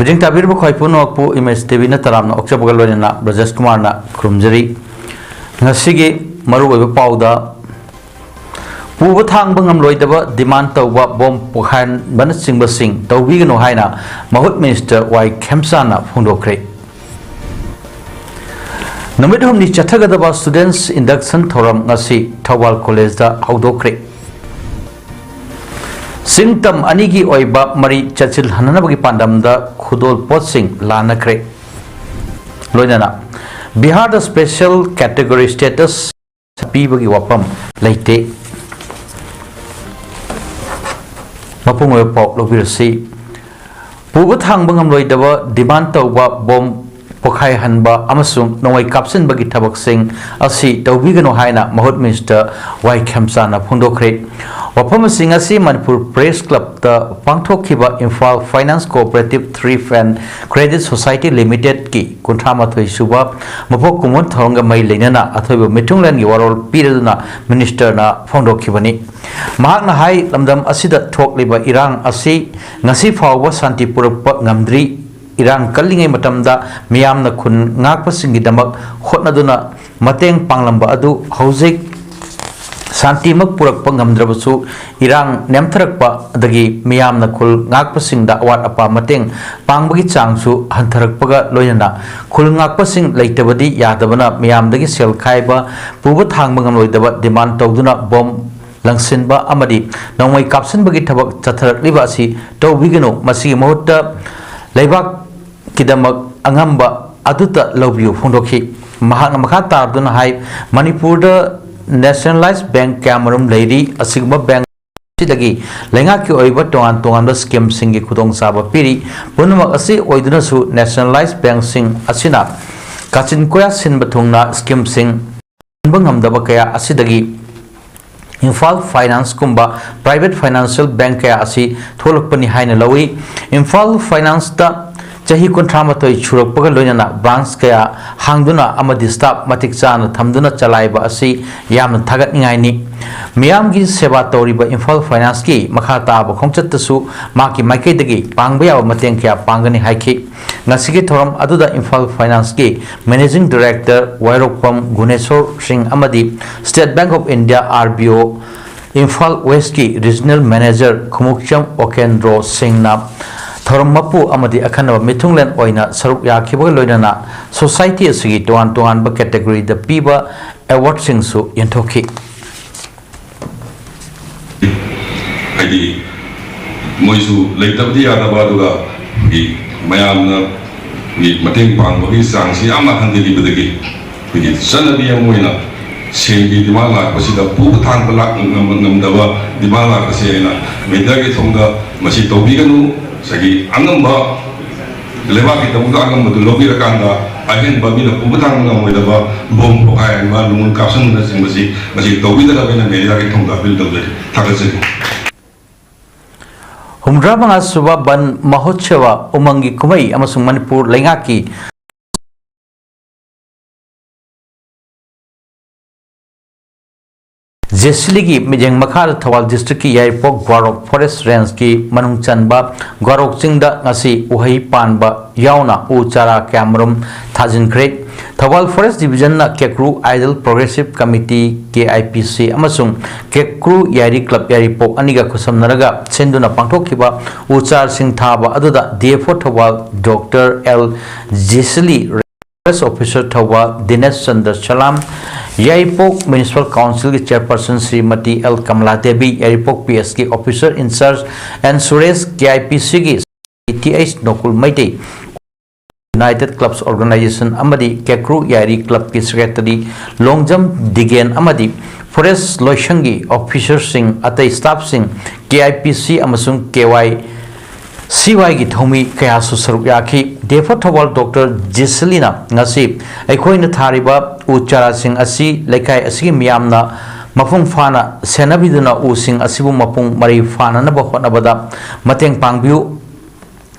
Mujing tabir bu khaipuno akpu image TV na taramna okchabgal na Brajesh Kumar na krumjari ngasigi maru oiba pauda puba thang bangam loidaba demand tawba bom pokhan ban singba sing tawbigano haina mahut minister wai khemsana phungdokre namit humni chathagadaba students induction thoram ngasi Thawal college da haudokre Singtam anigi oiba mari chachil hananabagi pandamda khudol potsing lanakre loinana Bihar the special category status pibagi wapam leite mapung oy pok lobirsi puba thang bangam loidaba demand tawba bom pokhai hanba amasung nongai kapsin bagi thabak sing asi tawbigano haina mahut minister wai khamsana phundokre wapam sing asi Manipur Press Club the pangthokhiba Imphal Finance Cooperative Thrift and Credit Society Limited ki kunthama thoi suba mapok kumun thonga mai leinana athoiba mitunglan gi warol piraduna minister na phondokhibani mahakna hai lamdam asida thokliba irang asi ngasi phawba santi purukpa ngamdri irang kallingai matamda miyamna khun ngakpasingi damak hotnaduna mateng panglamba adu hojik Santi mak purak pangamdrabasu irang nemtharakpa adagi miyamna khul ngakpasingda awat apa mateng pangbagi changsu hantharakpaga loinana khul ngakpasing leitabadi yadabana miyamdagi sel khaiba puba thangbangam loidaba demand tawduna bom langsinba amadi nongmai kapsinbagi thabak chatharakliba asi tawbigano masigi mahutta leibak kidamak angamba aduta lobyu phondokhi mahakna makha tarduna hai Manipurda Nationalized Bank Cameroon Lady Asigma Bank Sidagi Lenga ki oiba tongan scheme singi kudong saba piri punamak asi oiduna su Nationalized Bank sing asina kachin koya sin bathungna scheme sing bangamdaba kaya asidagi Imphal Finance kumba Private Financial Bank kaya asi tholakpani haina lawi Imphal Finance ta Chahi kontramatoi churukpaga loinana branch kaya hangduna amadi staff matik chana thamduna chalaiba asi yamna thagat ningaini miyamgi seba toriba Imphal Finance ki makha taaba khongchattasu maki maikaidagi pangba mateng kya pangani haiki ngasigi thoram aduda Imphal Finance ki Managing Director Wairokpam Guneshwar Singh amadi State Bank of India RBO Imphal West ki Regional Manager Khumukcham Okendro Singh na Thoram mapu amadi akhanaba mithunglen oina saruk yakhiba loinana society asigi toan ba category the piba award singsu yentokhi Haidi moisu leitabdi adaba duga gi mayamna gi mateng pangbagi sangsi ama handili bedagi gi sanabi amoina sengi dimala pasida pu thang balak ngamdaba dimala kasena medagi thongda masi tobiganu Sagi angamba lewa kita muda angamba tu lobby rakanda agen babi na pubatang na mo daba bom pokai ba lungun kapsan na sing masi tobi da bena media ke thongda bil dab thagase Humra banga suba ban mahotsewa umangi kumai amasung Manipur lengaki Jesligi Mijeng Makhar Thawal District ki Yaipok Gwarok Forest Range ki Manung Chanba Gwarok Chingda ngasi uhai panba Yaona Uchara Cameroon Fajinkhre Thawal Forest Division na Kekru Idol Progressive Committee KIPC amasung Kekru Yari Club Yaripok aniga kusamnaraga senduna pangthokhiba Uchar Singh Thaba aduda DFO Thawal Dr. L. Jesli Officer Thawal Dinesh Chandra Chalam Yaipok Municipal Council ki Chairperson Srimati L. Kamala Devi Yaipok PS ki Officer in Charge and Suresh KIPC ki TH Nokul Maite United Clubs Organization amadi Kekru Yari Club ki Secretary Longjam Digen amadi Forest Loishangi Officer Singh atai staff Singh KIPC amasung KY CY ki thomi kaya su saruk yakhi Defa Thawal Dr. Jiselina ngasi aikhoina thariba uchara sing asi lekai asigi miyamna mapung fana senabiduna u sing asibu mapung mari fana na bahona bada mateng pangbiu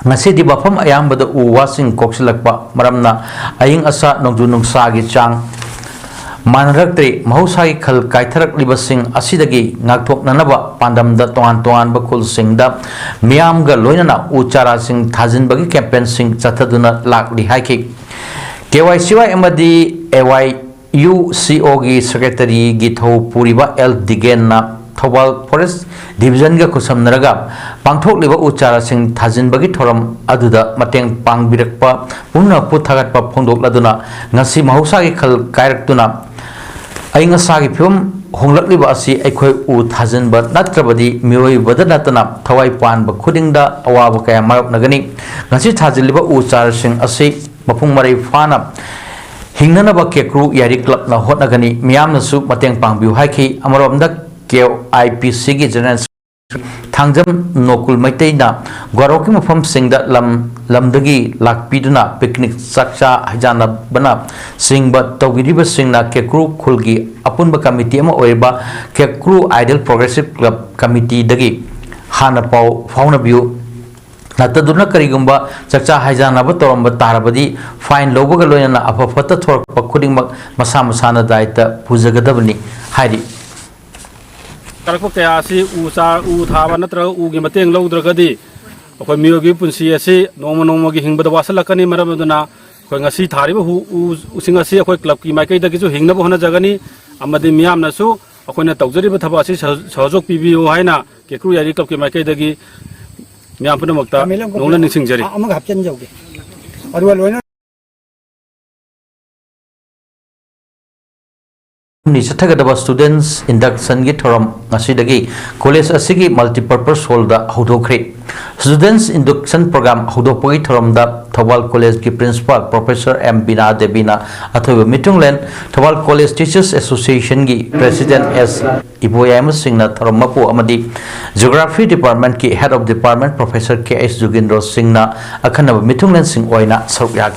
ngasi di bafam ayam bada u wasing koksilakpa maramna aying asa nongdu nungsa gi chang मानरक्तरे महौसाई खल कायथरक्लिबसिंग असिदगी ngakthoknanaba pandamda toan toan ba khulsingda miyamga loinana uchara sing thajinbagi campaign sing chathaduna lakli haiki KYCY amadi AYUCO gi secretary gi thau puriba L Digenna Thobal Forest Division ga kusamnaraga pangthokliba uchara sing thajinbagi thoram aduda mateng pangbirakpa pumna puthagatpa phongdokladuna ngasi mahausa gi khal kairakduna ainga sagi phum honglakliba asi aikhoi u thajinba natrabadi Meeoi badanatana thawai panba khudingda awaba kaya marapnagani ngasi thajiliba uchara sing asi mapung marai fana hingnanaba kekru yari club na hotnagani miyamnasu mateng pangbiu haiki amaromda KIPC gi general Thangjam Nokul Maitena Gwaroki mafam singda lamdagi lakpiduna picnic sakcha hajana bana singba tawiriba singna kekru khulgi apunba committee ama oiba kekru Ideal Progressive Club committee dagi hana pau fauna biu nataduna karigumba sakcha hajana ba toramba tarabadi fine lobaga loyana afafata thorpa khuding masa masana daita pujagadabni hairi Karako kaya si u thaba natra u gi mateng lawdragadi akoi Meeoi punsi asi noma gi hingbada wasalakani maramduna koi ngasi thariba u singa si akoi club ki maikai dagi ju hingnaba hona jagani amadi miyamna su akoina tawjariba thaba asi sahajok pibiyo haina kekru yari club ki maikai dagi miyam punamakta nongna ningsingjari amag hapchen jauge aru loina ni sathagadaba students induction gi thoram ngasidagi college asigi multipurpose hall da hodokre students induction program hodopoi thoram da Thobal College ki principal Professor M Bina Devina athoba mitunglen Thobal College Teachers Association gi president S Iboyam Singna thorammapu amadi geography department ki head of department Professor KS Jugindro Singna akhanaba mitunglen sing oina sarukya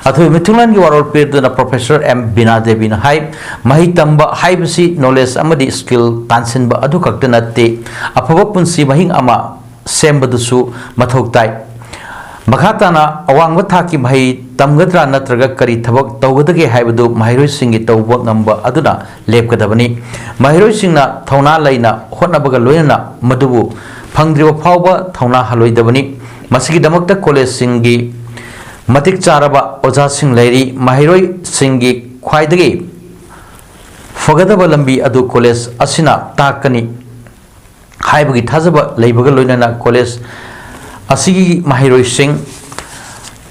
Athu mitunglan gi warol peduna Professor M Bina Devina hai mahi tamba haibsi knowledge amadi skill tansinba adu kaktanate afaba punsi mahing ama sembadusu mathoktai makhatana awangba thaki mahi tamgadra natraga kari thabak tawgadage haibadu mahiroi singi tawba ngamba aduna lepkadabani mahiroi singna thauna laina hotnabaga loyana madubu phangdriba phawba thauna haloidabani masigi damakta college singi Matik Charaba Oza Singh Lairi Mahiroi Singhi Khwaidagi Fagadaba Lambi Adu College Asina Takani Haibagi Thazaba Leibaga Loinana College Asigi Mahiroi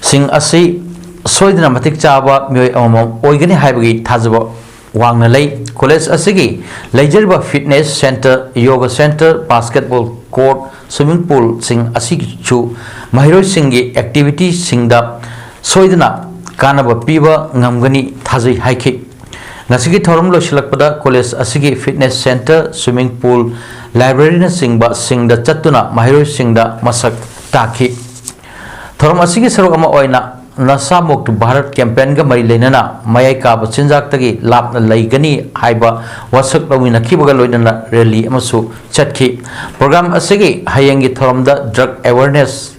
Singh Asi Soidina Matik Chaba Meeoi Amamam Oigani Haibagi Thazaba Wangna Lei College Asigi Leijariba Fitness Center Yoga Center Basketball Court Swimming pool sing asigi chu mahiroi singi activity singda soidana kanaba piba ngamgani thajai haiki ngasigi thorum lo silakpada college asigi fitness center swimming pool library na singba singda chattuna mahiroi singda masak takhi thorum asigi saruk ama oina nasa moktu Bharat campaign ga mari leinana mayai ka bachinjak tagi lapna laigani haiba wasak lawina khibaga loinana rally amasu chatki program asigi hayengi thoromda drug awareness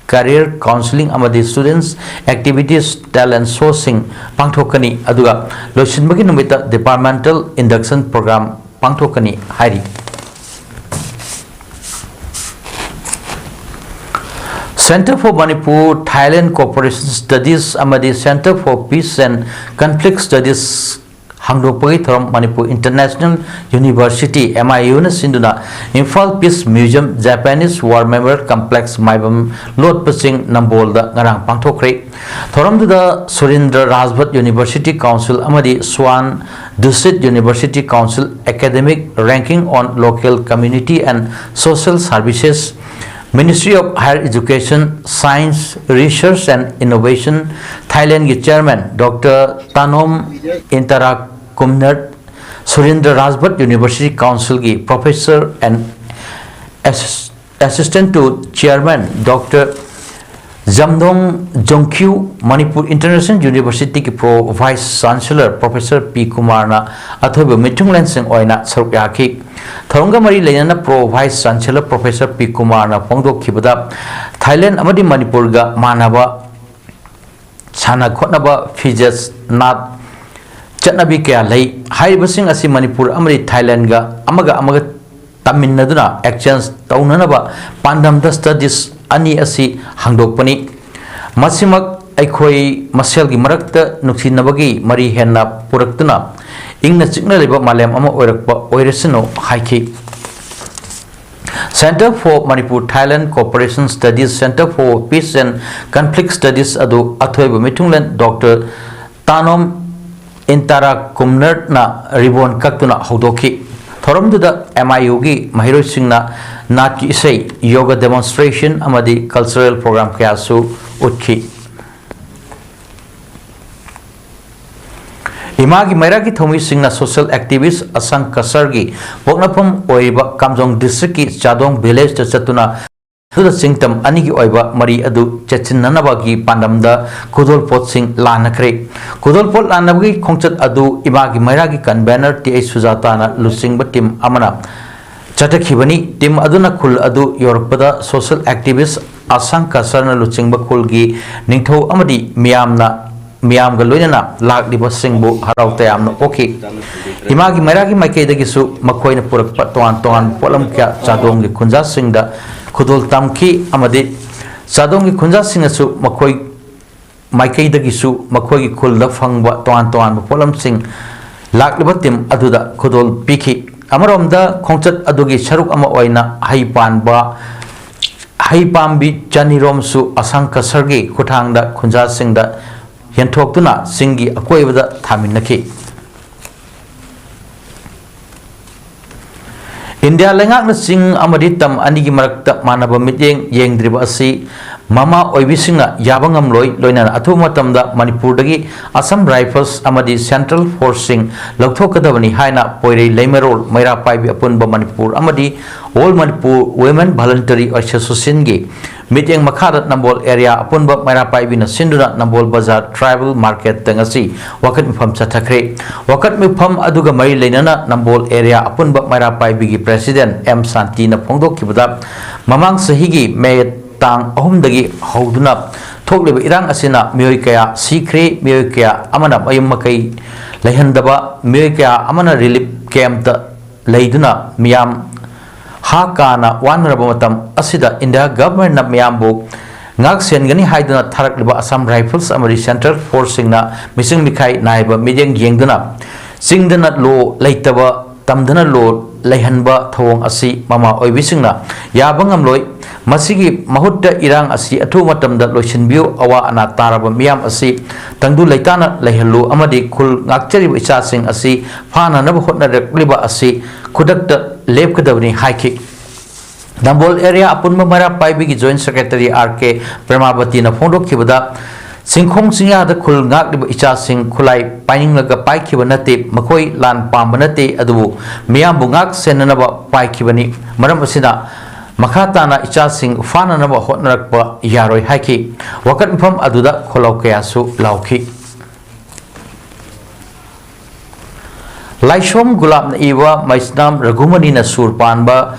career counseling amadi students activities talent sourcing pangthokani aduga loisinbagi numita departmental induction program pangthokani hairi Center for Manipur Thailand Cooperation Studies Amadi Center for Peace and Conflict Studies Hangdopagi Thoram Manipur International University Yaona Sinduna Imphal Peace Museum Japanese War Memorial Complex Maibam Lord Pasing Nambolda Ngarang Pangthokre Thoram the Surindra Rajbhat University Council Amadi Swan Dusit University Council Academic Ranking on Local Community and Social Services Ministry of Higher Education, Science, Research and Innovation, Thailand ki Chairman Dr. Tanom Intarakumnat, Surindra Rajbhat University Council ki Professor and Assistant to Chairman Dr. Jamdong Jongkyu, Manipur International University ki Pro Vice Chancellor Professor P. Kumarna, Athoba Mitunglen Singh Oina Sarukyaki, Thorunga Mari Lena Pro Vice Chancellor Professor P. Kumarna Pongdo Kibada, Thailand Amadi Manipurga Manaba Chana Khotnaba Fijas Nat चटनाबी क्या लई हाइबसिंग असि मणिपुर अमरी Thailand गा अमगा तमिन्नदुना exchange तौननबा पांडमदा studies अनि असि हांगदोकपनि मसिमक अखोई मसेलगी मरक्ता नुक्सिनबगी मरी हेन्ना पुरक्तुना इंगना चिकना लेबा मालेम अमा ओइरकपा ओइरसनो हाइखि Center for Manipur Thailand Cooperation Studies Center for Peace and Conflict Studies adu athoiba mitunglen Dr. Tanom Intara Kumner na ribon kaktuna haudoki thoramduda MIU gi mahiroi singna nat ki isai yoga demonstration amadi cultural program kya su utki Imagi Mairagi Thomi Singna social activist Asang Kasargi Boknapam Oiba Kamjong District ki Chadong village to Chatuna to the Singtam Anigi Oiba Mari Adu Chachinanabagi Pandamda Kudol Pot Sing Lanakre Kudol Pot Lanabagi Kongchat Adu Imagi Mairagi Kan Banner T. Suzatana Lusing Batim Amana Chatakibani Tim Aduna Kul Adu Yorpada social activist Asang Kasarna Lusing Bakulgi Ningtho Amadi Miam Galoina Lak di Bosingbu Harau Tayam Oki Imagi Maragi Maike de Gisu Makoina Purak Patuan Tuan Polam Kya Sadong di Kunja Singda Kudul Tamki Amadi Sadong di Kunja Singasu Makoi Maike de Gisu Makoi Kulda Fangba Tuan Polam Sing Lak Libatim Aduda Kudul Piki Amaromda Kongchat Adugi Sharuk Ama Oina Haipan Ba Haipambi Janirom Su Asangka Sargi Kutangda Kunja Singda Yentoktuna Singi Akoivada Taminaki India Lengak na Sing Amaditam Anigi Marakta Manaba Mityeng Yeng Dribasi Mama Oibisina Yabangam Loy Loinan Atumatamda Manipur Dagi Assam Rifles Amadi Central Forcing Loktokadavani Haina Poire Lemerol Maira Paibi Apunba Manipur Amadi All Manipur Women Voluntary Association Gi Meeting Makadat Nambol area Apunba Maira Paibi na Sinduna Nambol Bazaar Tribal Market Tangasi Wakat Mifam Chatakre Wakat Mifam Aduga Mari Lenana Nambol area Apunba Maira Paibi Gi President M Santi na Pongdok Kibada Mamang Sahigi May Tang Ahumdagi Hauduna Tokleba Irang Asina Meeoi kaya Sikre Meeoi kaya Amana Mayum Makai Lehendaba Meeoi kaya Amana Relief Camp da Leiduna Miyam Hakana Wanrabamatam Asida India government na Miyambu Ngak Sengani Haiduna Tarak Liba Assam Rifles Amari Central Forcing na Missing Mikai Naiba Mijeng Yengduna Singdana Lo Leitaba Tamdana Lo Lehanba Thawong Asi Mama Oibisingna Yabangam Loy Masigi Mahutta Irang Asi Atu Matamda Loshinbiu Awa Ana Taraba Miyam Asi Tangdu Leitana Lehalu Amadi Kul Ngakchari Isasing Asi Fana Nabahotna Liba Asi Kudakta Lepkadavani Haiki Nambol area Apunma Mara Paibi Joint Secretary R.K. Pramavati na Fondo Kibada Singkhong Singya da Kul Ngak Liba Isasing Kulai Paining Laga Pai Kibanate Makoi Lan Pambanate Adu Miyam Bungak Senanaba Pai Kibani Maram Asina Makatana Isasing Fana Naba Hotnarakpa Yaroi Haiki Wakat Mfam Aduda Kolaukayasu Lauki Laishom Gulab na Iwa Maisnam Ragumani na Surpanba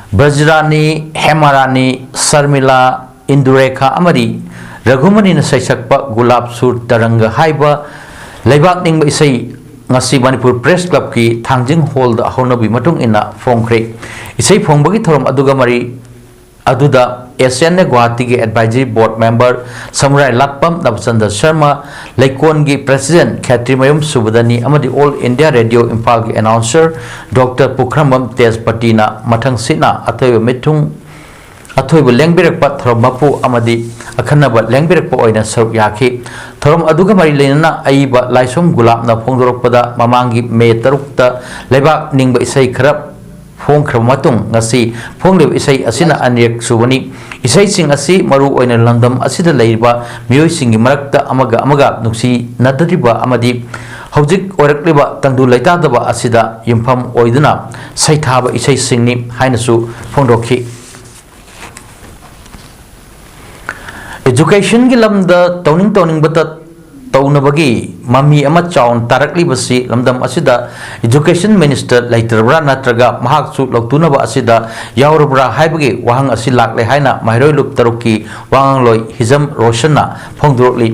Bajrani Hemarani Sarmila Indureka Amadi Ragumani na Saisakpa Gulab Sur Taranga Haiba Laibak Ningba Isai Ngasi Manipur Press Club ki Thangjing Hall da Honabi Matung ina Fongkre Isai Fongbagi Thoram Aduga Mari Aduda ASEAN Guwahati ki Advisory Board Member Samurai Lakpam Nabchanda Sharma Laikon ki President Khatrimayum Subadani Amadi All India Radio Impal ki Announcer Dr. Pukramam Tezpatina Mathang Sina Athoiba Mitung Athoiba Lengbirakpa Thoram Mapu Amadi Akhanaba Lengbirakpa Oina Saruk Yaki Thoram Aduga Mari Lenana Aiba Laisom Gulab na Phongdorokpada Mamangi May Tarukta Laibak Ningba Isai Kharap Phong Kramatung Ngasi Phongleb Isai Asina Anirek Subani Isai Sing Asi Maru Oina Landam Asida Leiba Meeoi Singi Marakta Amaga Nuksi Nadariba Amadi Hojik Orakliba Tangdu Laitadaba Asida Yimpham Oiduna Saithaba Isai Singni Hainasu Phongdoki Education ki lamda Towning Bata taunabagi mami ama chaun tarakli basi lamdam asida education minister laitrabra natraga mahak chu loktunaba asida yaurabra haibagi wahang asi lakle haina mairoi lup taruki wang loi hizam roshana phongdurli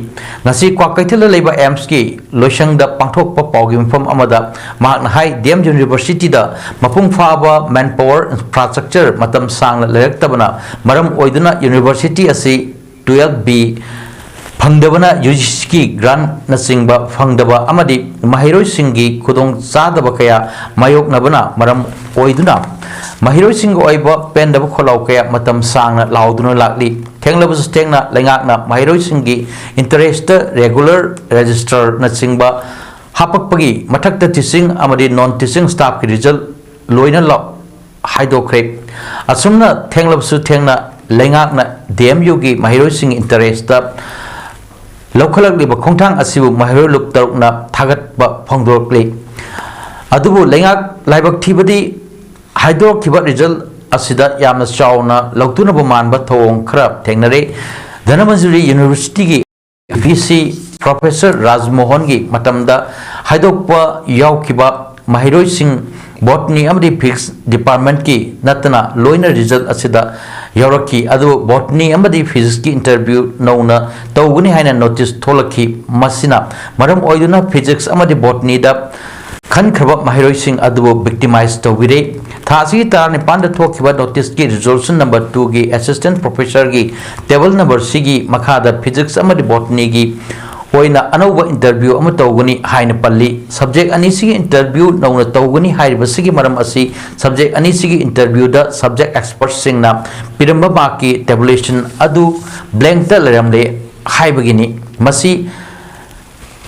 ngasi kwa kaithila leiba aims ki loisang da pangthok pa pawgi mfam amada mahak na hai DM university da mapung phaba manpower infrastructure matam sang lerak tabana maram oiduna university asi 12B Fangdabana UGC grant Nasingba Fangdaba Amadi Mahiro Singi Kudong Sadaba Kaya Mayok Nabana Maram Oiduna Mahiro Sing Oiba Pendaba Kolau Kaya Matam Sang Lauduna Lakli Tenglabus Tengna Langakna Mahiro Singi Interest Regular Register Nasingba Hapak Pagi Matak the Tissing Amadi non Tissing staff result Loina Law Hydocrate Asumna Tenglabus Tengna Langakna DMU gi Mahiro Sing Interest Lokalak liba khongthang asibu mahiro lup tarukna thagat ba phongdorkli adubu lengak laibak thibadi haidor khiba result asida yamna chauna lautuna ba manba thong khrap thengnare Dhanamanjuri University gi VC Professor Rajmohan gi matamda haidokpa yaukhiba mahiro sing botany amadi physics department ki natana loina result asida Yoraki adu botany amadi physics ki interview nauna tawguni haina notice tholaki masina maram oiduna physics amadi botany da khan khraba mahiroi sing adu victimize tawire thasi tarani panda thokhiba notice ki resolution number 2 gi assistant professor gi table number 6 gi makhada physics amadi botany gi oina anova interview ama tawguni haina palli subject ani sigi interview nauna tawguni haiba sigi maram asi subject ani sigi interview da subject expert singna piramba baki tabulation adu blank ta laramle haibagini masi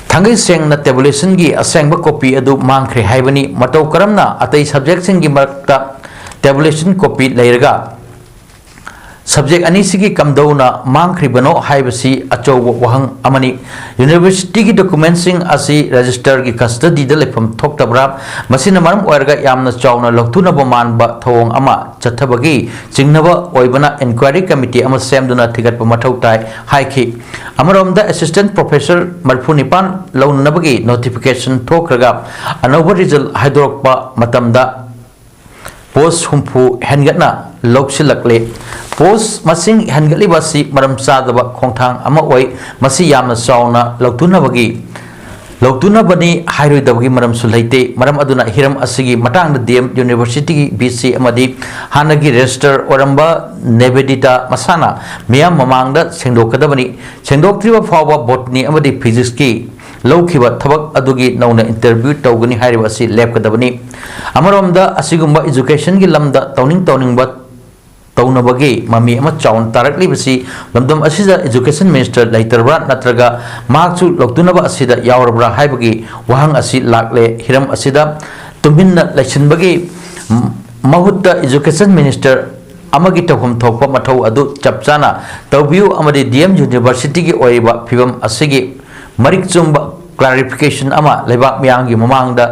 thangai sengna tabulation gi asengba copy adu mangkhre haibani matau karamna atai subject singi marakta tabulation copy leiraga subject ani sigi kamdona mangkhribano haibasi achow wahang amani university gi documenting asi register gi custody da lefam thoktabra masina maram oirga yamna chawna loktuna baman ba thong ama chathabagi chingnaba oibana inquiry committee ama semduna thigatpa mathau tai haiki amaromda assistant professor marphunipan launabagi notification thokraga anova result haidorokpa matamda post humpu hengatna loksilakle post masing hangali basi maram sadaba khongthang ama oi masi yamna sauna lautuna bani hairoi dabagi maram sulaite maram aduna hiram asigi matang da DM University BC amadi hanagi register oramba nebedita masana miyam mamangda sengdokadabani sengdoktriba fawa botany amadi physics ki lawkhiba thabak adugi nauna interview tawgani hairiba asi lepkadabani amaromda asigumba education gi lamda tawning ba taunabagi mami ama chaun tarakli basi lamdam asida education minister laiterba natraga makchu loktunaba asida yaurabra haibagi wahang asi lakle hiram asida tuminna laisinbagi mahutta education minister amagi tawhum thokpa mathau adu chapchana tawbiu amadi DM University gi oiba phibam asigi marik chumba clarification ama lebak miyangi mamangda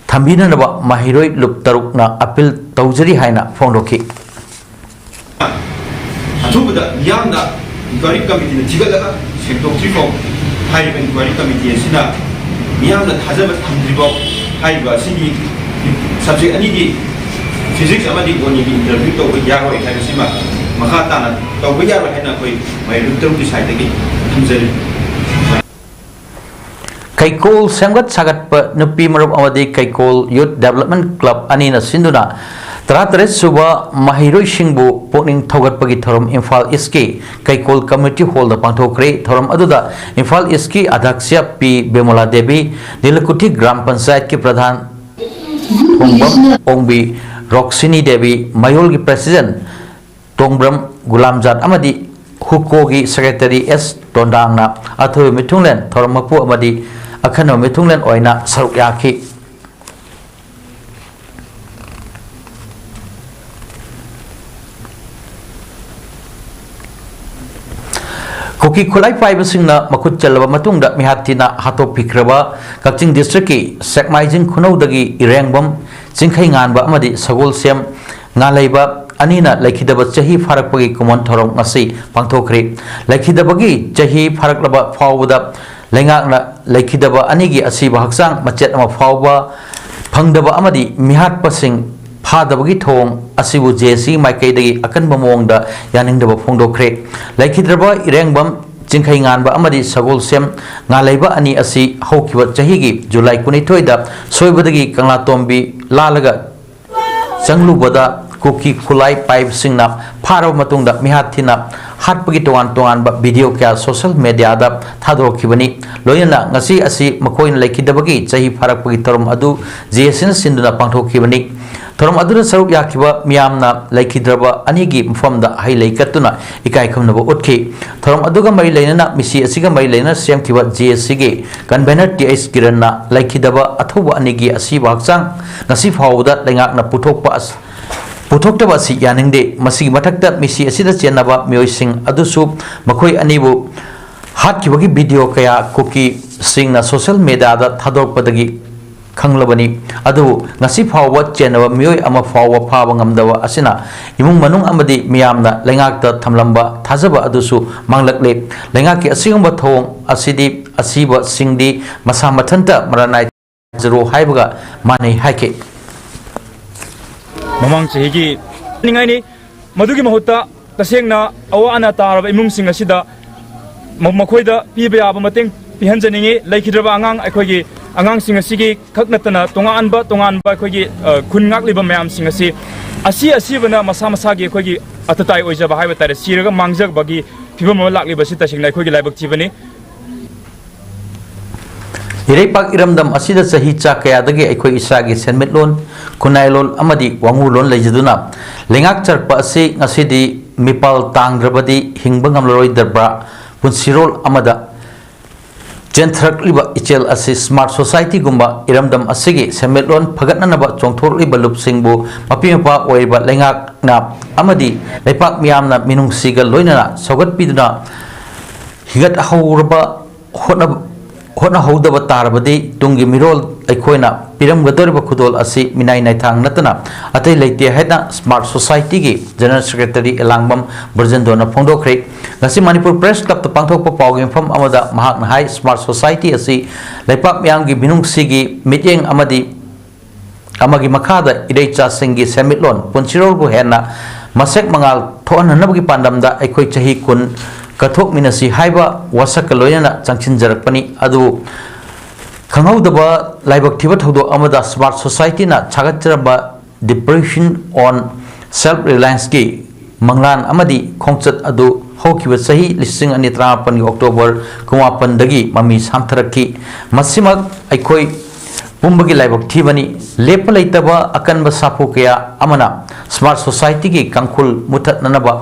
thambina naba mahiroi lup tarukna appeal tawjari haina phongdoki Atubada yamna inquiry committee na tigalaga sengdoktribo haiba inquiry committee sina yamna thajaba thamdribo haiba sigi subject ani gi physics amadi goni gi interview to yaro haiba sima makha tana to yaro haina koi mai lutru ki side gi thamjari Kaikol Sangat Sagat pa nupi marup amadi Kaikol Youth Development Club anina sinduna Taratres suba mahiroi singbu pokning thogat pagi thorom Imphal East Kaikol Community Hall da pangthokre thorom aduda Imphal East ki adhaksya P Bemola Devi Nilakuthi Gram Panchayat ki pradhan Tongbam Ongbi Roxini Devi Mayol ki president Tongbram Gulamjat amadi Huko ki secretary S Tondangna atho mithunglen thorom mapu amadi akhano mithunglen oina saruk yaki Koki Kulai Fiber Singna Makut Chalaba Matungda Mihatina Hato Pikraba Kakching District ki Sekmaijin Kuno Dagi Irangbam Singkai Nganba Amadi Sagol Sem Ngalaiba Anina Laikidaba Chahi Farakpagi Kumon Thorong Ngasi Pangthokre Laikidabagi Chahi Faraklaba Fawda लेंगाकना लेखिदबा अनिगी असीबा हक्सांग मचेत अमा फावबा फंगदबा अमदी मिहाटपसिंग फादबगी थोंग असिबु जेसी माइकैदगी अकनबा मोंगदा यानिंगदबा फोंदोखरे लेखिद्रबा इरेंगबम चिंखै nganba amadi sagol sem ngalaiba ani asi haukiba chahigi July 22 da soibadagi kangla tombi lalaga changlubada kuki khulai pipe singna pharo matungda mihathina hatpagi tongan ba video kya social media da thadorkhibani loyana ngasi asi makoina laikidabagi chahi pharakpagi torom adu jesin sinduna pangthokibani torom aduna saruk yakiba miyamna laikidraba anigi mfamda hai laikatuna ikai khamnaba utkhi torom aduga mari leinana misi asiga mari leina semkiba JSC ge convener TS kiranna laikidaba athoba anigi asiba hakchang ngasi phawda lengakna puthoktaba asi yaningde masi mathakta misi asida chenaba Meeoi sing adusu makhoi anibu hatkibagi video kaya kuki singna social media da thadorpadagi खंगलबनी अदु ngasi phawwa chenaba Meeoi ama phawwa phaba ngamdawa asina imung manung amadi miyamna lengakta thamlamba thajaba adusu manglakle lengaki asigamba thong asidi asiba singdi masa mathanta maranai zero haibaga manai haike mamang chehigi ningai ni madugi mahutta tasengna awa ana taraba imung sing asida makhoida piba yaba mateng pihanjaningi laikhidraba angang aikhogi angang sing asigi khaknatana tonganba aikhogi khungakliba mayam sing asi bana masa masagi aikhogi atatai oijaba haiba tare siraga mangjak bagi phibam lakliba sita singna aikhogi laibak chibani Iraipak iramdam asida sahi chakaya dagi aikoi isagi senmet lon kunai lon amadi wangu lon leijaduna lengak charpa asi ngasidi mipal tangdrabadi hingbangam loroi darbra punsirol amada Jenthrak liba ichel asi smart society gumba iramdam asigi senmet lon phagatnanaba chongthor liba lupsingbu mapimapa oiba lengak na amadi leipak miyamna minung sigal loinana sogat piduna higat ahurba hotna hodaba tarabadi tungi mirol aikhoina piramgadoriba khudol asi minai naithang natana atai leite haina smart society gi general secretary elangbam burjendona phongdokhre ngasi manipur press club ta pangthokpa pawgim pham amada mahak na hai smart society asi leipak myang gi binung sigi meeting amagi makhada ideicha singi semitlon punchirol bu hena masek mangal thonhanabagi pandamda aikhoi chahi kun kathok minasi haiba wasak loyana changchin jarakpani adu khanghaudaba laibak thiba thodo amada smart society na chagatjaraba depression on self reliance ki manglan amadi khongchat adu hokiba sahi lising ani 38 October 9 dagi mami samtharaki masimak aikhoi pumbagi laibak thibani lepa leitaba akanba sapu kaya amana smart society ki kangkhul muthat nanaba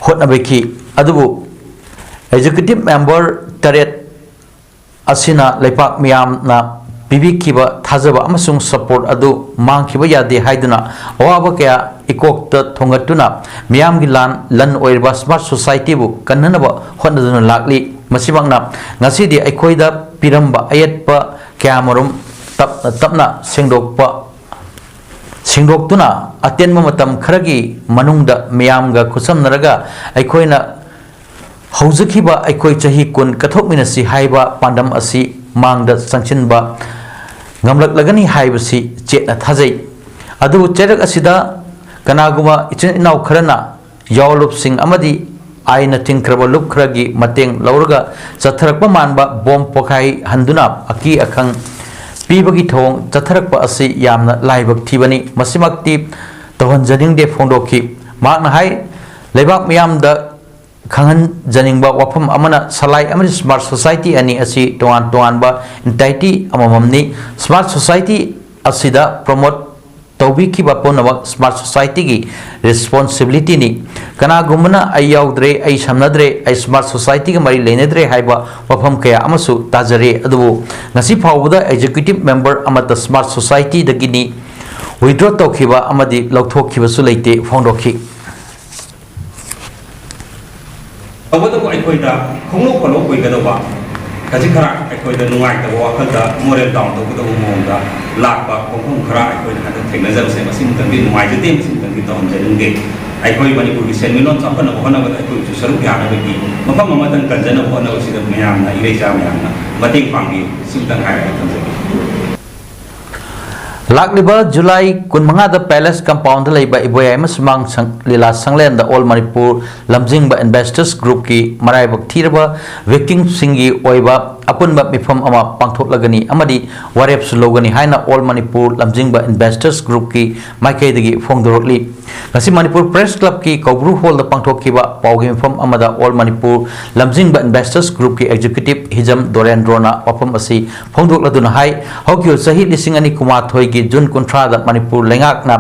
hotnabeki adubu executive member taret asina leipak miyam na bibikiba thajaba amasung support adu mangkiba yade haiduna awaba kaya ikokta thongatuna miyam gi lan oirba smart society bu kannanaba honnaduna lakli masibangna ngasidi aikoida piramba ayatpa kyamarum tapna singdoktuna atenma matam kharagi manungda miyamga khusamnaraga aikoina haujakhiba aikoi chahi kun kathokminasi haiba pandam asi mangda changchinba ngamlaklagani haibasi chetna thajai adu cherak asida kanaguma ichin inaw kharana yawlup sing amadi aina tingkraba lup khragi mateng lauraga chatharakpa manba bom pokhai handuna aki akhang pibagi thong chatharakpa asi yamna laibak thibani masimakti tohanjaning de phongdokhi makna hai leibak miyamda khangan janingba wafam amana salai amani smart society ani asi toan ba entity amamamni smart society asida promote tawbi ki ba ponawak smart society gi responsibility ni kana gumna ai yaudre ai samnadre ai smart society gi mari leinadre haiba wafam kaya amasu tajare adu ngasi phawda executive member amata smart society dagini withdraw tokhiba amadi lauthokhiba su leite phondokhi Awadabu aikoida khonglo kholo koigadaba kajikara aikoida nuai ta wakhalda moral down to kuda umonda lakpa khongkhong khara aikoida hada thengna jam se masim tangi nuai je tem sim tangi down je nge ꯑꯩꯈꯣꯏ ꯃꯅꯤꯄꯨꯔꯒꯤ ꯁꯦꯟꯃꯤꯠꯂꯣꯟ ꯆꯥꯎꯈꯠꯅꯕ ꯍꯣꯠꯅꯕꯗ ꯑꯩꯈꯣꯏꯁꯨ ꯁꯔꯨꯛ ꯌꯥꯅꯕꯒꯤ ꯃꯐꯝ ꯑꯃꯗꯪ ꯀꯟꯖꯅꯕ ꯍꯣꯠꯅꯕꯁꯤꯗ ꯃꯌꯥꯝꯅ ꯏꯔꯩꯆꯥ ꯃꯌꯥꯝꯅ ꯃꯇꯦꯡ ꯄꯥꯡꯕꯤꯌꯨ ꯁꯤꯃꯇꯪ ꯍꯥꯏꯔꯒ ꯊꯝꯖꯒꯦ ꯂꯥꯛꯂꯤꯕ ꯖꯨꯂꯥꯏ 15ꯗ ꯄꯦꯂꯦꯁ ꯀꯝꯄꯥꯎꯟꯗ ꯂꯩꯕ ꯏꯕꯣꯌꯥꯏꯃ ꯁꯨꯃꯥꯡ ꯂꯤꯂꯥ ꯁꯪꯂꯦꯟꯗ ꯑꯣꯜ ꯃꯅꯤꯄꯨꯔ ꯂꯝꯖꯤꯡꯕ ꯏꯟꯚꯦꯁꯇꯔꯁ ꯒ꯭ꯔꯨꯞꯀꯤ ꯃꯔꯥꯏꯕꯛ ꯊꯤꯔꯕ ꯚꯤꯛꯇꯤꯝꯁꯤꯡꯒꯤ ꯑꯣꯏꯕ ꯑꯄꯨꯟꯕ ꯃꯤꯐꯝ ꯑꯃ ꯄꯥꯡꯊꯣꯛꯂꯒꯅꯤ ꯑꯃꯗꯤ ꯋꯥꯔꯦꯞꯁꯨ ꯂꯧꯒꯅꯤ ꯍꯥꯏꯅ ꯑꯣꯜ ꯃꯅꯤꯄꯨꯔ ꯂꯝꯖꯤꯡꯕ ꯏꯟꯚꯦꯁꯇꯔꯁ ꯒ꯭ꯔꯨꯞꯀꯤ ꯃꯥꯏꯀꯩꯗꯒꯤ ꯐꯣꯡꯗꯣꯔꯛꯂꯤ ꯉꯁꯤ ꯃꯅꯤꯄꯨꯔ ꯄ꯭ꯔꯦꯁ ꯀ꯭ꯂꯕꯀꯤ ꯀꯧꯕ꯭ꯔꯨ ꯍꯣꯜꯗ ꯄꯥꯡꯊꯣꯛꯈꯤꯕ ꯄꯥꯎꯒꯤ ꯃꯤꯐꯝ ꯑꯃꯗ ꯑꯣꯜ ꯃꯅꯤꯄꯨꯔ ꯂꯝꯖꯤꯡꯕ ꯏꯟꯚꯦꯁꯇꯔꯁ ꯒ꯭ꯔꯨꯞꯀꯤ ꯑꯦꯛꯖꯤꯀ꯭ꯌꯨꯇꯤꯕ ꯍꯤꯖꯝ ꯗꯣꯔꯦꯟꯗ꯭ꯔꯣꯅ ꯋꯥꯐꯝ ꯑꯁꯤ ꯐꯣꯡꯗꯣꯛꯂꯗꯨꯅ ꯍꯥꯏ ꯍꯧꯈꯤꯕ ꯆꯍꯤ 2019ꯒꯤ ꯖꯨꯟ 30ꯗ ꯃꯅꯤꯄꯨꯔ ꯂꯩꯉꯥꯛꯅ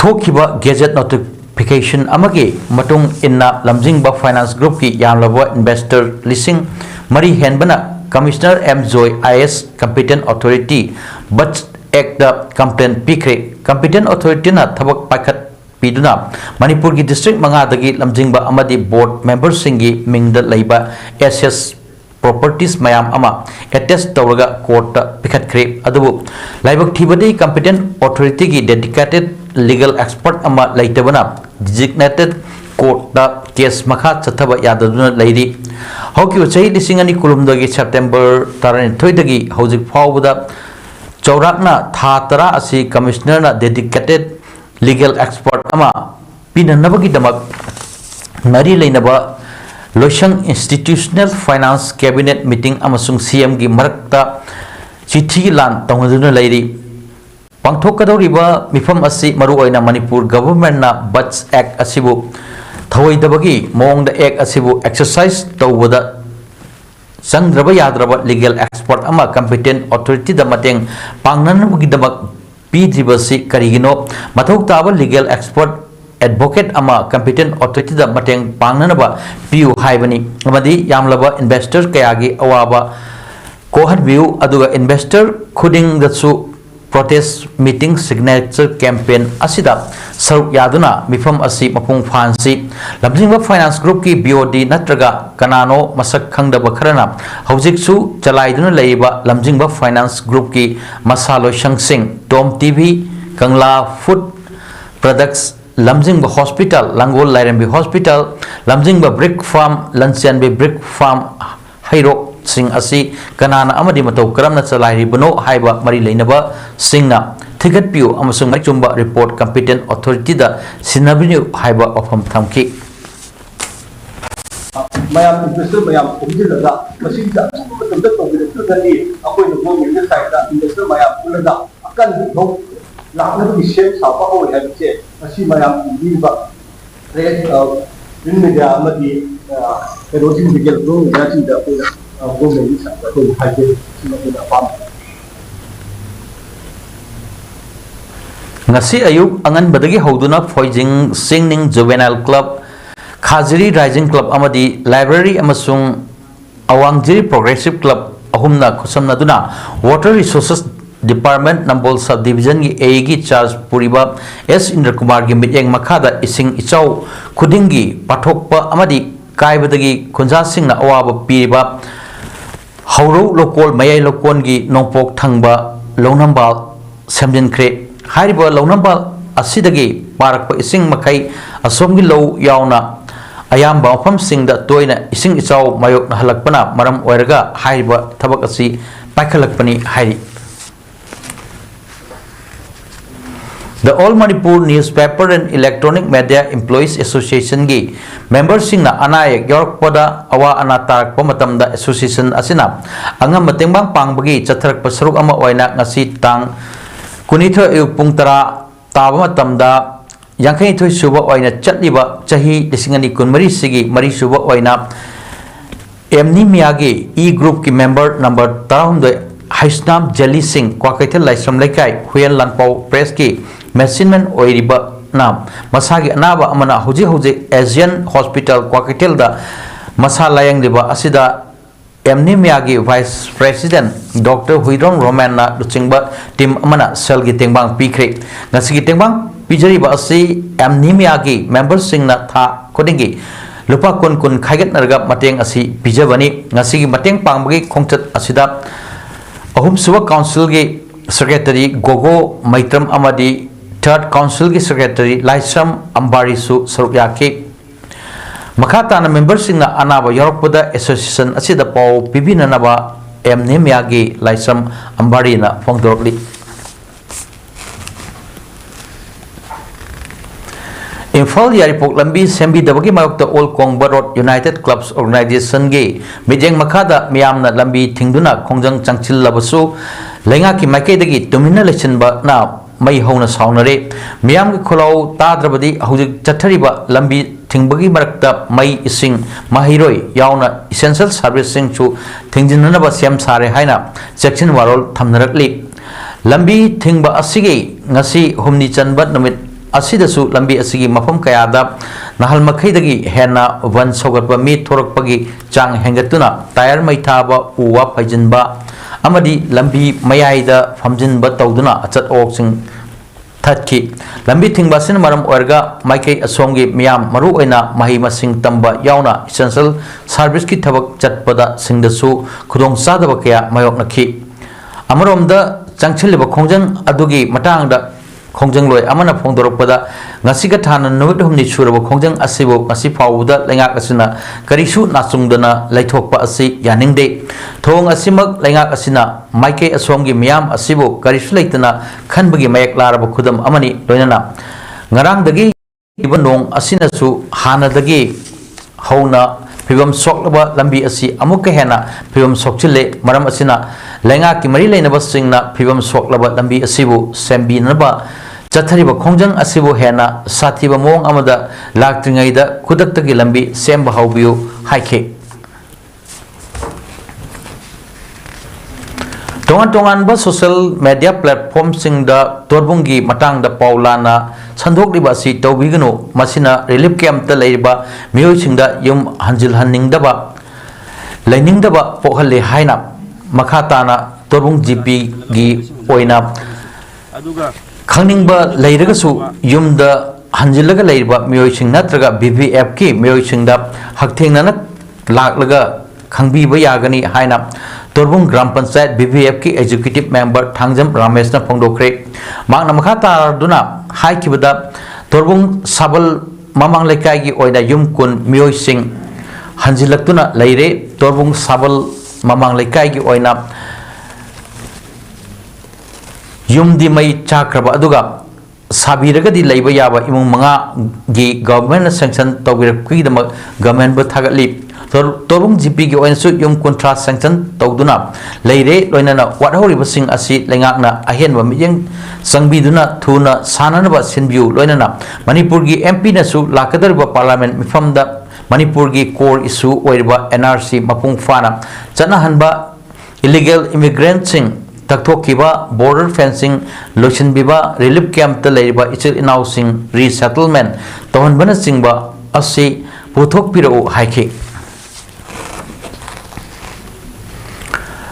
ꯊꯣꯛꯈꯤꯕ ꯒꯦꯖꯦꯠ ꯅꯣꯇꯤꯐꯤꯀꯦꯁꯟ ꯑꯃꯒꯤ ꯃꯇꯨꯡ ꯏꯟꯅ ꯂꯝꯖꯤꯡꯕ ꯐꯥꯏꯅꯥꯟꯁ ꯒ꯭ꯔꯨꯞꯀꯤ ꯌꯥꯝꯂꯕ ꯏꯟꯚꯦꯁꯇꯔ 3,000 ꯍꯦꯟꯕꯅ commissioner M. Joy IS competent authority BUDS act complain ꯄꯤꯈ꯭ꯔꯦ ꯀꯝꯄꯤꯇꯦꯟ ꯑꯣꯊꯣꯔꯤꯇꯤꯅ ꯊꯕꯛ ꯄꯥꯏꯈꯠꯄꯤꯗꯨꯅ ꯃꯅꯤꯄꯨꯔꯒꯤ ꯗꯤꯁꯇ꯭ꯔꯤꯛ 5ꯗꯒꯤ ꯂꯝꯖꯤꯡꯕ ꯑꯃꯗꯤ ꯕꯣꯔꯗ ꯃꯦꯝꯕꯔꯁꯤꯡꯒꯤ ꯃꯤꯡꯗ ꯂꯩꯕ access properties mayam ama attest tawraga court ta pikhatkhre adubu laibak thibadi competent authority gi dedicated legal expert ama laitabana designated court ta case makha chathaba yadaduna lairi hoki chahi 2019 gi September 12 dagi hojik fawbada chaurakna tha tara asi commissioner na dedicated legal expert ama pinanabagi damak mari leinaba Loisang Institutional Finance Cabinet Meeting amasung CM gi marakta chithi lan tongduna lairi pangthokadoriba mifam asi maru oina Manipur government na Buts Act asibu thawoidabagi mongda act asibu exercise tawbada sangraba yadraba legal expert ama competent authority da mateng pangnanabagi damak pidribasi karigino mathok taba legal expert advocate ama competent authority da mateng pangnanaba piu haibani amadi yamlaba investor kayagi awaba kohat view aduga investor khuding datsu protest meeting signature campaign asida saruk yaduna mifam asi mapung phansi lamjingba finance group ki BOD natraga kanano masak khangdaba kharana hojiksu chalaiduna leiba lamjingba finance group ki masalo shangsing Tom TV Kangla Food Products Lamjingba Hospital, Langol Lairambi Hospital, Lamjingba Brick Farm, Lancianbi Brick Farm, Hairok Sing Asi, Kanana Amadi Mato Karamna Salai Bono, Haiba, Mari Lainaba, Singna, Ticket Pew, Amasung Machumba Report, Competent Authority, the Sinabinu Haiba of Hom Tamki. Mayam investor mayam umjilada masing da tumda to gani akoi no go in the side da investor mayam ulada akan ho lakna bi shape sa pa ho ya che asi mayam di ba red in media amadi erosion legal go ya chi da go me sa ko hai ke na pam ngasi ayuk angan badagi hoduna Foijing Singning Juvenile Club Khajiri Rising Club amadi Library amasung Awangjiri Progressive Club ahumna khusamna duna Water Resources Department Nambol Subdivision gi A gi charge puriba S Indra Kumar gi mityeng makhada ising ichau khudingi pathokpa amadi kaibadagi khunja singna awaba piriba hauro lokol mayai lokon gi nongpok thangba longnambal Fajinkhre hariba longnambal asidagi parakpa ising makai asomgi low Yaona ayamba mafamsingda toina ising ichau mayokna halakpana maram oiraga hariba thabak asi paikhalakpani hari The All Manipur Newspaper and Electronic Media Employees Association gi members singna anayak yorkpada awa ana tarakpa matamda association asina angam matengbang pangbagi chatharak pasaruk ama oina ngasi tang kunitho ayuk pung tara taba matamda yangkai thoi suba oina chatliba chahi 2019 sigi mari suba oina Meeoi e group ki member number 13 Haisnam Jali Singh Kwakaithal Laisram Laikai Huyan Lanpau Press ki Messinman Oiriba Nam Masagi Anaba Amana Huji Asian Hospital Kwakaithal da Masalayang Liba Asida Meeoi Vice President Dr. Huidong Roman na Luchingba Team Amana Selgi Tengbang Pikre Nasigi Tengbang Pijariba Asi Meeoi members sing na tha kodingi lupa kun khaigat narga mateng asi pijabani ngasigi mateng pangbagi khongchat asida ahum suwa council gi secretary Gogo Maitram amadi Third Council ki Secretary Laisam Ambari su saruk yake. Makata na members singna anaba yorokpada association asida pau pibina naba nemia gi Laisam Ambari na fongdorli. Imphal Yaripok Lambi Sembi Dabagi Mayokta All Kongba Road United Clubs Organization ge Mijeng Makada Miyamna Lambi Tingduna Kongjang Changchil Labasu Lenga ki Maike dagi Domina Lesson ba na May Hona Saunare Miyam ki Kolau Tadrabadi Hujik Chatariba Lambi Tingbagi Marakta May Ising Mahiroi Yaona Essential Servicing Chu Tingjinanaba Siam Sare Haina Section Warol Tamnarakli Lambi Tingba Asigi Ngasi Humni Chanbat Namit Asidasu lambi asigi mafam kayada nahal makhaidagi hena van sogatpa mi thorakpagi chang hengatuna tire mai thaba uwa phajinba amadi lambi mayaida famjinba tawduna achat oksing thatki lambi thingba sin maram orga maikai asomgi miyam maru oina mahi masing tamba yauna essential service ki thabak chatpada singdasu khudong sadaba kaya mayok nakhi amaromda changchiliba khongjang adugi matangda Kongjang loy amana phongdorokpada ngasiga thana numit humni suraba kongjang asibo ngasi phawuda lengak asina karisu nasungdana laithokpa asi yaningde thong asimak lengak asina maike asomgi miyam asibo karisu leitana khanbagi mayak laraba khudam amani loinana ngarang dagi ibanong asina su hana dagi hauna phibam soklaba lambi asi amukka hena phibam sokchile maram asina lengak ki mari leinaba singna phibam soklaba lambi asibu sembi naba chathariba khongjang asibu hena sathiba mong amada laktringaida kudaktagi lambi semba haubiu haike tongan ba social media platform singda torbungi matang da paulana sandok liba si tawbigano masina relief camp ta leiba mioi singda yum hanjil haningdaba lainingdaba pohale haina makhatana torbung gp gi oina aduga khangning leiragasu yumda hanjilaga leiba mioi sing natraga BVF ki mioi singda hakthengna laklaga khangbiba yagani haina Torbung Gram Panchayat BVF ki executive member Thangjam Ramesh na phongdokre mangna makhata duna haikibada Torbung Sabal mamang lekai gi oida yum kun mioi sing hanjilaktuna leire Torbung Sabal mamang lekai gi oina yum di mai chakraba aduga sabiraga di leiba yaba imung manga gi government sanction tawir ki dama government ba thagatli Torbung GP gi oinsu yum contract sanction tawduna leire loinana wadhori basing asi lengakna ahenwa miyeng sangbiduna thuna sananaba sinbiu loinana Manipur gi MP na su lakadarba parliament mifamda Manipur gi core issue oirba NRC mapung fana chana hanba illegal immigrants sing taktokiba border fencing lotion biba relief camp ta leiba ichil inau sing resettlement tohon bana singba asi puthok piro haike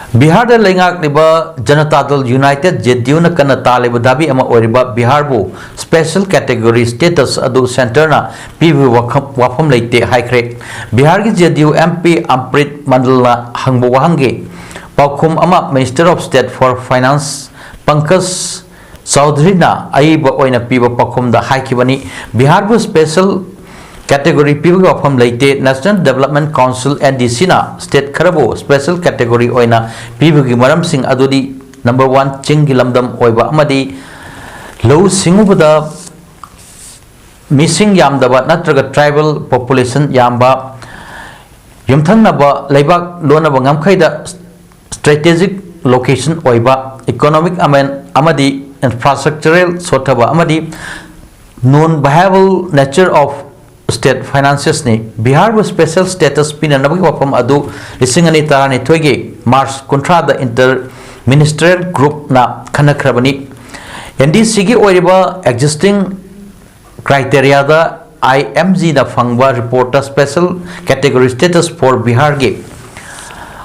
Bihar da lengak liba Janata Dal United JDU na kana taliba dabi ama oriba Bihar bu special category status adu center na PV wafam leite haikre Bihar ki JDU MP Amprit Mandal na hangbo wahange Paukum ama Minister of State for Finance Pankaj Chaudhary na aiba oina piba pakum da haikibani Bihar bu special category people of home late National Development Council NDC na state kharabo special category oina people gi maram sing adudi number 1 chingi lamdam oiba amadi low singubada missing yamdaba natraga tribal population yamba yumthang naba leibak lonaba ngamkhaida strategic location oiba economic amadi infrastructural sotaba amadi non viable nature of state finances ni Bihar with special status pinanabagi wapam adu lisingani tarani toige March contra the inter ministerial group na khanakrabani NDC gi oiriba existing criteria da IMG da fangba reporter special category status for Bihar gi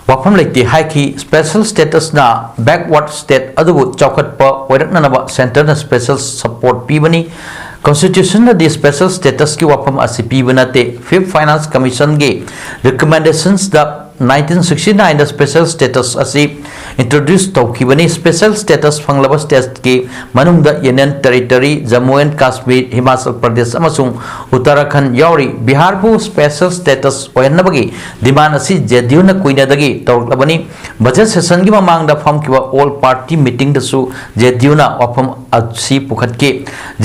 wapam lekti haiki special status na backward state adu chawkatpa oirakna naba center na special support pibani Constitution the special status ki wapam asipi banate Fifth Finance Commission ge recommendations da 1969 दा special status असी introduce तौखिबनी special status फंगलब state की मनुंग union territory Jammu and Kashmir Himachal Pradesh अमसुंग उत्तराखंड यावरी बिहार को special status ओयनबगी डिमांड असी जेडीयू न कुइनदगी तौरलबनी बजट सेशन की ममांग दा फमकिबा ऑल पार्टी मीटिंग दसु जेडीयू न वफम असी पुखतके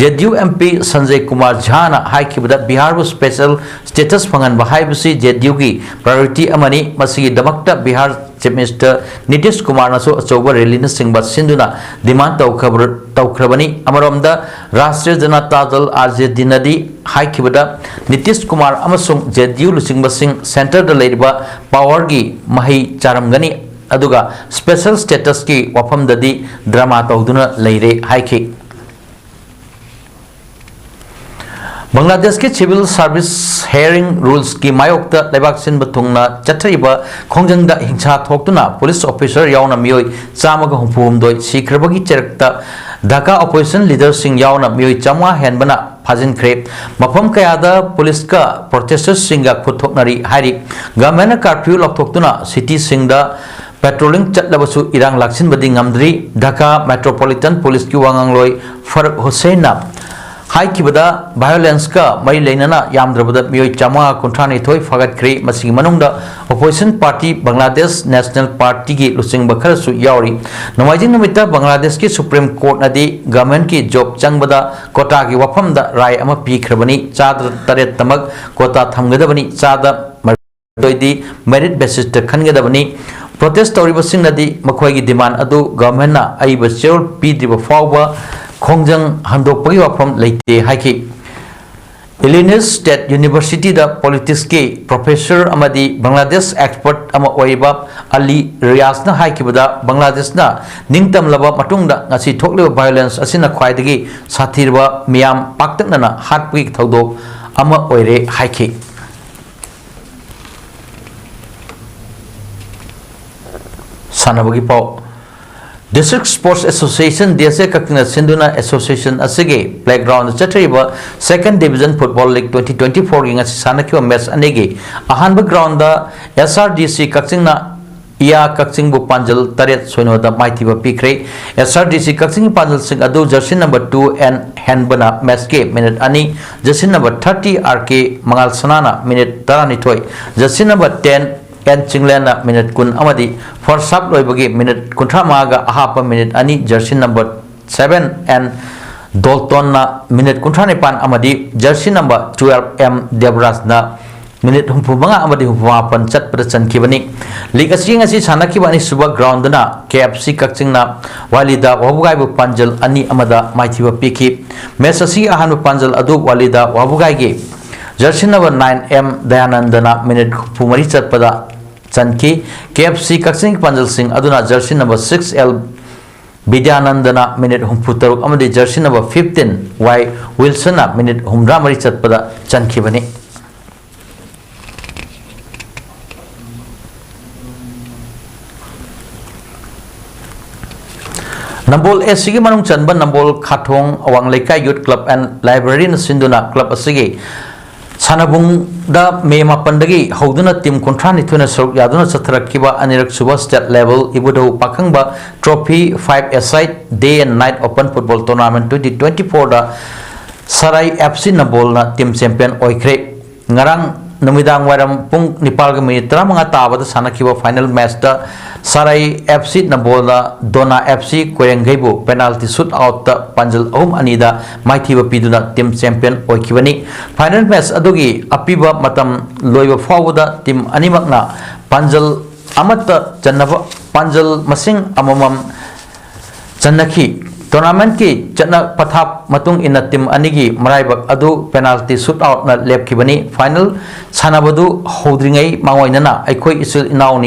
जेडीयू एमपी संजय कुमार झा न हाइकिबदा बिहार को स्पेशल स्टेटस फंगन बहाइबसी जेडीयू की प्रायोरिटी अमनी मसिगी दमकता बिहार चीफ मिनिस्टर नीतीश कुमार नसो अचौबा रैली न सिंगबा सिंधुना डिमांड तौखरबनी अमरोमदा राष्ट्रीय जनता दल आरजेडी नदी हाइकिबदा नीतीश कुमार अमसुंग जेडीयू लुसिंगबा सिंग सेंटर द लेरिबा पावर की मही चारमगनी अदुगा स्पेशल स्टेटस की वफम ददी ड्रामा तौदुना लेरे हाइकी बांग्लादेश के सिविल सर्विस हेयरिंग रूल्स की मायोक्ता लेबाक सिनबा थुंगना चथरिबा खोंजंगदा हिंसा थोक्तुना पुलिस ऑफिसर यावना मियोई चामगा हुंफुमदोय सीखरबगी चरक्ता ढाका ऑपरेशन लीडर सिंह यावना मियोई चामा हेनबना फाजिनख्रे मफम कयादा पुलिस का प्रोटेस्टर्स सिंगा खुथोकनरी हारी गवर्नमेंट कर्फ्यू लौथोक्तुना सिटी सिंगदा पेट्रोलिंग चटलबसु इरांग लाक्सिनबदी ngamdri ढाका मेट्रोपॉलिटन पुलिस की वांगलोय फरक हुसैन हाइकिबदा वायलेंस का मई लेना यामद्रबदा मियोई चामा कुंथ्रानिथोय फगतख्रे मसिगी मनुंगदा opposition party Bangladesh national party की लुसिंग खरसु यावरी नोमाइजिंग नमिता बांग्लादेश की सुप्रीम कोर्ट नदी गवर्नमेंट की जॉब चंगबदा कोटा की वफमदा राय अमा पीखरबनी चाद तरेत तमक कोटा थमगदबनी चाद मरदोयदी मेरिट बेसिस त खनगदबनी प्रोटेस्ट तौरिबसिंग नदी मखोयगी डिमांड अदु गवर्नमेंट ना अइब शेयर पीद्रिब फावबा खोंजंग हंदोकपगी वफम लेते हाइकी इलिनॉइस स्टेट यूनिवर्सिटी दा पॉलिटिक्स के प्रोफेसर अमदी बांग्लादेश एक्सपर्ट अमा ओइबा अली रियाज ना हाइकिबदा बांग्लादेश ना निंगतमलबा मतुंगदा ngasi थोकलेबा वायलेंस असिना ख्वाइदगी साथीरबा मियाम पाक्तकना हाटपगी थौदोक अमा ओइरे हाइकी सानबगी पाव District Sports Association DSA Kakina Sinduna Association Asige Playground Chatriba Second Division Football League 2024 ing Sanakyo match anegi ahanba ground da SRDC Kakchingna Iya Kakching bu Panjal Taret Soinoda Maitiba Pikre SRDC Kakching Panjal Sing Adu jersey number 2 and Handbana match ke minute ani jersey number 30 RK Mangal Sanana minute tarani toy jersey number 10 and Chinglana minute kun amadi for sub loibagi minute kuntramaga ahapa minute ani jersey number 7 and Dalton na minute kuntranipan amadi jersey number 12 M Debras na minute humpumanga amadi humpapan chat pada kibani liga sing asi sana kibani suba ground na KFC Kakching na walida wabugai bu panjal ani amada maithiba piki match asi ahan bu panjal adu walida wabugai ge jersey number 9 M Dayanandana minute pumari chat pada Chanki KFC Kakching Panjal Singh aduna jersey number 6 L Vidyanandana minute humputaruk amadi jersey number 15 Y Wilson na minute humra mari chatpada chanki bani Nambol SG manung chanban Nambol Khathong awang Lekai Youth Club and Library na Sinduna Club asigi Sanabung da me mapandagi hauduna team kontrani thuna saruk yaduna chatharakiba anirak suba state level ibudo pakhangba trophy 5 aside day and night open football tournament 2024 da Sarai FC Nambol na team champion oikre ngarang numidang waram pung nipal ga minit 3 tabada sanakiba final match da Sarai FC Nambol da Dona FC Koyangaibu penalty shoot out da Panjal anida maithiba piduna team champion oikibani final match adugi apiba matam loiba fawda team animakna Panjal amata chanaba Panjal masing amamam chanaki tournament ki chana pathap matung ina team anigi maraibak adu penalty shoot out na lepkibani final sanabadu hodringai mangoinana aikoi isul inaw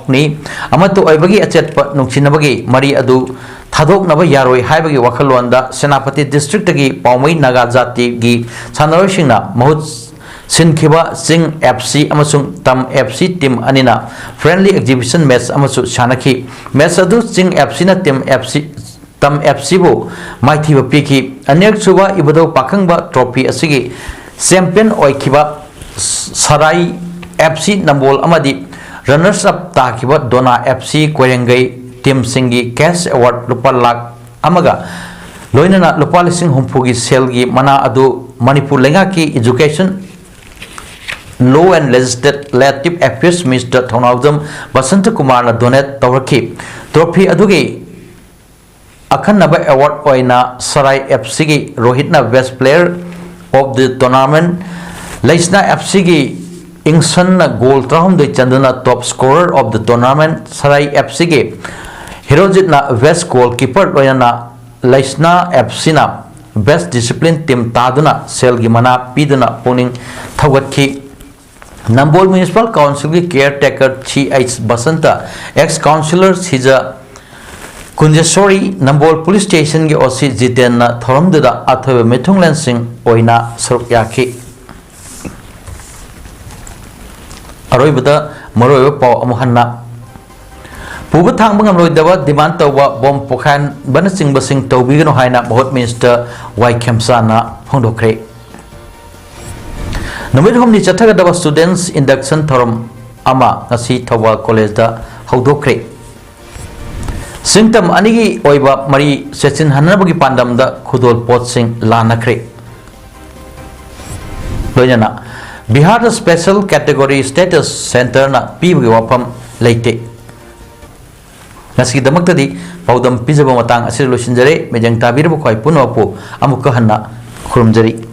ni amatu oibagi achetpa nungchinabagi mari adu thadok naba yaroi haibagi wakhalonda Senapati district gi Paumai Naga jati gi sanarosingna mahut sinkhiba Sing FC amasung Tam FC team anina friendly exhibition match amasu sanaki match adu Sing FC na team FC Tam FC bu maithiba piki anek suba ibado pakhangba trophy asigi champion oikiba Sarai FC Nambol amadi runners up ताकिब दोना FC Koirengei team सिंगी cash award रुपा लाख अमगा लोइनना लुपा लिसिंग हुंफुगी सेलगी मना अदु मणिपुर लेंगा की education law and legislative affairs minister Thounaojam Basanta Kumar ना डोनेट तौरखी ट्रॉफी अदुगी अखन्नब अवार्ड ओइना सराय एफसी की रोहित ना best player of the tournament लेसना एफसी की इंसन ना गोल त्रहमदे चंदना top scorer of the tournament Sarai FC के हिरोजित ना बेस्ट गोलकीपर ओइना लेसना एफसी ना बेस्ट डिसिप्लिन टीम तादुना सेल की मना पीदुना पुनिंग थवगतखी नंबोल म्युनिसिपल काउंसिल की caretaker C H Basanta ex councillor सिजा कुंजेश्वरी नंबोल पुलिस स्टेशन की ओसी जितेन थोरमदुदा अथव मिथुंगलन सिंह ओइना सरुक याखी अरोइबदा मरोइब पाव अमुहन्ना पुब थांग ngam डिमांड तौबा बम पोखान बनसिंग बसिंग तौबिगनो हाइना बहुत मिनिस्टर वाई खेमसाना फोंदोखरे नमित हमनि चथगदब स्टूडेंट्स इंडक्शन थोरम अमा ngasi थौबा कॉलेज दा हौदोखरे सिंगतम अनिगी ओइबा मरी सेचिन हनबगी पांडम दा खुदोल पोत सिंग लानखरे लोइना Bihar special category status centre ना पीबगी वाफम लेते ngasi paudam pijaba matang asir losinjare mejang tabir bu khoi puno pu amuka hanna khurumjari